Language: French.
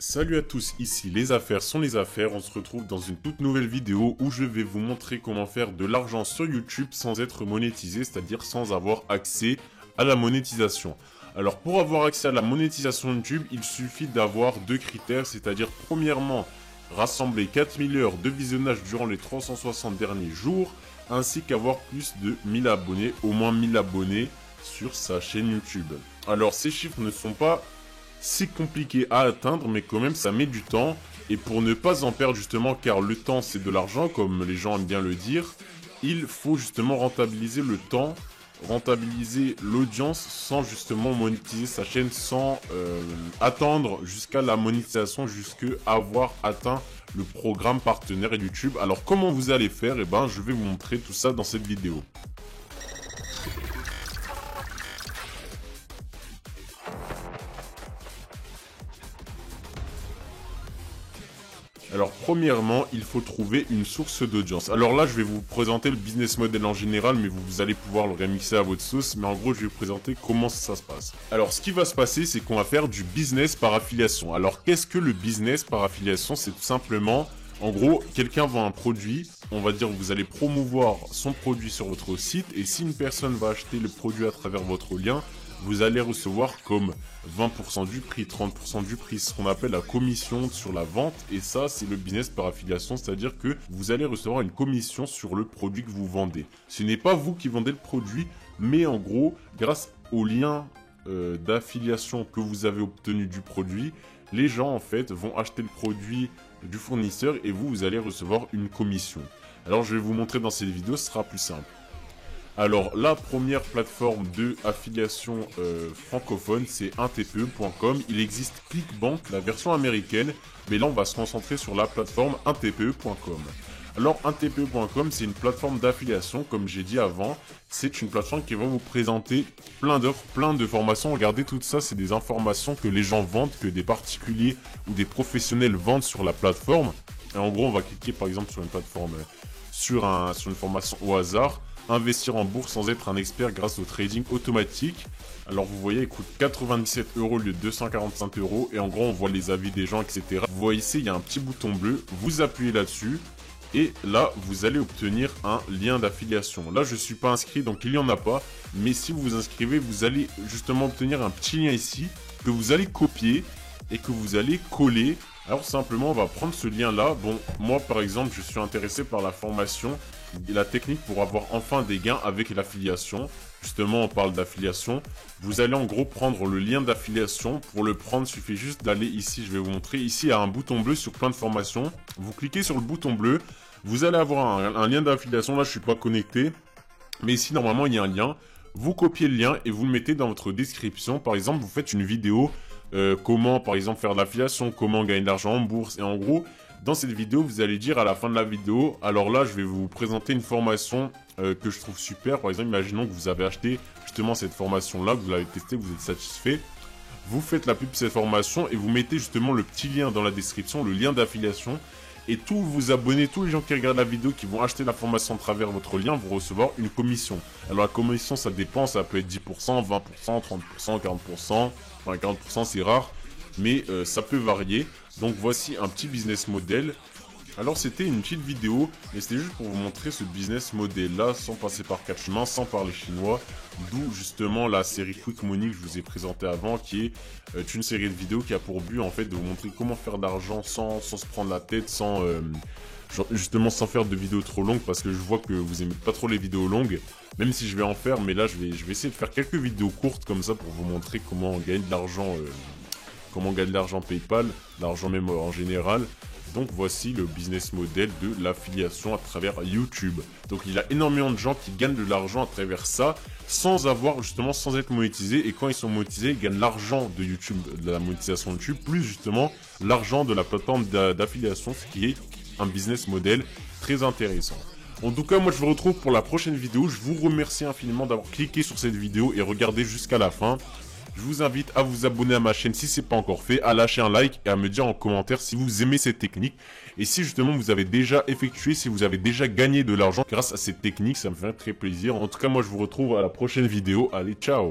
Salut à tous, ici Les Affaires sont les affaires, on se retrouve dans une toute nouvelle vidéo où je vais vous montrer comment faire de l'argent sur YouTube sans être monétisé, c'est-à-dire sans avoir accès à la monétisation. Alors pour avoir accès à la monétisation YouTube, il suffit d'avoir deux critères, c'est-à-dire premièrement rassembler 4000 heures de visionnage durant les 360 derniers jours, ainsi qu'avoir plus de 1000 abonnés, au moins 1000 abonnés sur sa chaîne YouTube. Alors ces chiffres ne sont pas si compliqué à atteindre, mais quand même ça met du temps. Et pour ne pas en perdre justement, car le temps c'est de l'argent, comme les gens aiment bien le dire, il faut justement rentabiliser le temps, rentabiliser l'audience sans justement monétiser sa chaîne, sans attendre jusqu'à la monétisation, jusqu'à avoir atteint le programme partenaire YouTube. Alors comment vous allez faire? Eh ben je vais vous montrer tout ça dans cette vidéo. Alors premièrement, il faut trouver une source d'audience. Alors là, je vais vous présenter le business model en général, mais vous allez pouvoir le remixer à votre sauce. Mais en gros, je vais vous présenter comment ça se passe. Alors ce qui va se passer, c'est qu'on va faire du business par affiliation. Alors qu'est-ce que le business par affiliation? C'est tout simplement, en gros, quelqu'un vend un produit, on va dire que vous allez promouvoir son produit sur votre site. Et si une personne va acheter le produit à travers votre lien, vous allez recevoir comme 20% du prix, 30% du prix, ce qu'on appelle la commission sur la vente. Et ça, c'est le business par affiliation, c'est-à-dire que vous allez recevoir une commission sur le produit que vous vendez. Ce n'est pas vous qui vendez le produit, mais en gros, grâce au lien d'affiliation que vous avez obtenu du produit, les gens en fait vont acheter le produit du fournisseur et vous allez recevoir une commission. Alors je vais vous montrer dans cette vidéo, ce sera plus simple. Alors, la première plateforme de affiliation francophone, c'est 1tpe.com. Il existe ClickBank, la version américaine, mais là, on va se concentrer sur la plateforme 1tpe.com. Alors, 1tpe.com, c'est une plateforme d'affiliation, comme j'ai dit avant. C'est une plateforme qui va vous présenter plein d'offres, plein de formations. Regardez, tout ça, c'est des informations que les gens vendent, que des particuliers ou des professionnels vendent sur la plateforme. Et en gros, on va cliquer, par exemple, sur une plateforme, sur une formation au hasard. Investir en bourse sans être un expert grâce au trading automatique. Alors vous voyez, il coûte 97 € au lieu de 245 €. Et en gros, on voit les avis des gens, etc. Vous voyez ici, il y a un petit bouton bleu. Vous appuyez là-dessus. Et là, vous allez obtenir un lien d'affiliation. Là, je ne suis pas inscrit, donc il n'y en a pas. Mais si vous vous inscrivez, vous allez justement obtenir un petit lien ici que vous allez copier et que vous allez coller. Alors simplement, on va prendre ce lien-là. Bon, moi, par exemple, je suis intéressé par la formation et la technique pour avoir enfin des gains avec l'affiliation. Justement, on parle d'affiliation. Vous allez en gros prendre le lien d'affiliation. Pour le prendre, il suffit juste d'aller ici. Je vais vous montrer. Ici, il y a un bouton bleu sur plein de formations. Vous cliquez sur le bouton bleu. Vous allez avoir un lien d'affiliation. Là, je suis pas connecté. Mais ici, normalement, il y a un lien. Vous copiez le lien et vous le mettez dans votre description. Par exemple, vous faites une vidéo. Comment, par exemple, faire de l'affiliation. Comment gagner de l'argent en bourse. Et en gros, dans cette vidéo, vous allez dire à la fin de la vidéo, alors là, je vais vous présenter une formation que je trouve super. Par exemple, imaginons que vous avez acheté justement cette formation-là, que vous l'avez testée, que vous êtes satisfait. Vous faites la pub de cette formation et vous mettez justement le petit lien dans la description, le lien d'affiliation. Et tous vos abonnés, tous les gens qui regardent la vidéo, qui vont acheter la formation à travers votre lien, vont recevoir une commission. Alors la commission, ça dépend, ça peut être 10%, 20%, 30%, 40%. Enfin, 40% c'est rare, mais ça peut varier. Donc voici un petit business model. Alors c'était une petite vidéo, mais c'était juste pour vous montrer ce business model là, sans passer par quatre chemins, sans parler chinois. D'où justement la série Quick Money que je vous ai présentée avant, qui est une série de vidéos qui a pour but en fait de vous montrer comment faire de l'argent sans se prendre la tête, sans justement sans faire de vidéos trop longues, parce que je vois que vous aimez pas trop les vidéos longues. Même si je vais en faire, mais là je vais essayer de faire quelques vidéos courtes comme ça pour vous montrer comment gagner de l'argent. Comment gagner de l'argent PayPal, l'argent même en général. Donc voici le business model de l'affiliation à travers YouTube. Donc il y a énormément de gens qui gagnent de l'argent à travers ça, sans être monétisés. Et quand ils sont monétisés, ils gagnent l'argent de YouTube, de la monétisation YouTube, plus justement l'argent de la plateforme d'affiliation, ce qui est un business model très intéressant. En tout cas, moi je vous retrouve pour la prochaine vidéo. Je vous remercie infiniment d'avoir cliqué sur cette vidéo et regardé jusqu'à la fin. Je vous invite à vous abonner à ma chaîne si ce n'est pas encore fait, à lâcher un like et à me dire en commentaire si vous aimez cette technique. Et si justement vous avez déjà effectué, si vous avez déjà gagné de l'argent grâce à cette technique, ça me fait très plaisir. En tout cas, moi je vous retrouve à la prochaine vidéo. Allez, ciao!